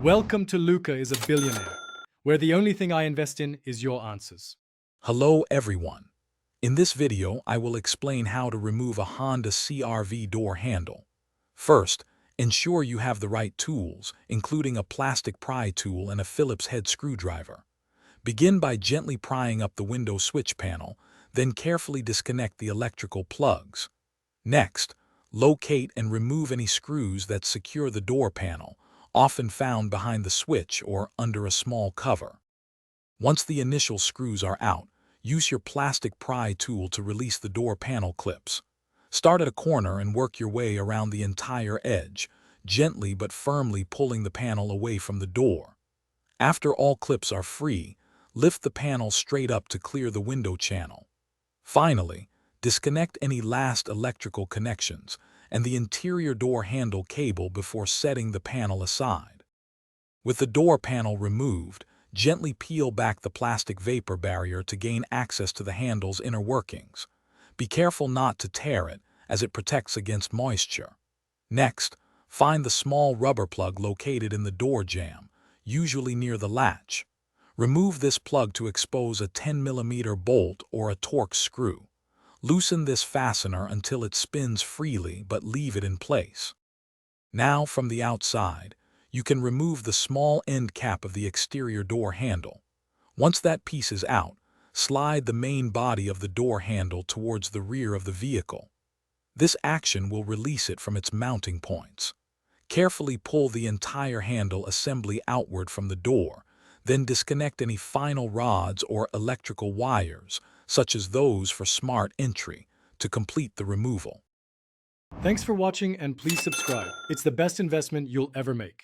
Welcome to Luca is a Billionaire, where the only thing I invest in is your answers. Hello everyone. In this video, I will explain how to remove a Honda CR-V door handle. First, ensure you have the right tools, including a plastic pry tool and a Phillips head screwdriver. Begin by gently prying up the window switch panel, then carefully disconnect the electrical plugs. Next, locate and remove any screws that secure the door panel, often found behind the switch or under a small cover. Once the initial screws are out, use your plastic pry tool to release the door panel clips. Start at a corner and work your way around the entire edge, gently but firmly pulling the panel away from the door. After all clips are free, lift the panel straight up to clear the window channel. Finally, disconnect any last electrical connections and the interior door handle cable before setting the panel aside. With the door panel removed, gently peel back the plastic vapor barrier to gain access to the handle's inner workings. Be careful not to tear it, as it protects against moisture. Next, find the small rubber plug located in the door jamb, usually near the latch. Remove this plug to expose a 10mm bolt or a Torx screw. Loosen this fastener until it spins freely, but leave it in place. Now, from the outside, you can remove the small end cap of the exterior door handle. Once that piece is out, slide the main body of the door handle towards the rear of the vehicle. This action will release it from its mounting points. Carefully pull the entire handle assembly outward from the door, then disconnect any final rods or electrical wires, such as those for smart entry, to complete the removal. Thanks for watching and please subscribe. It's the best investment you'll ever make.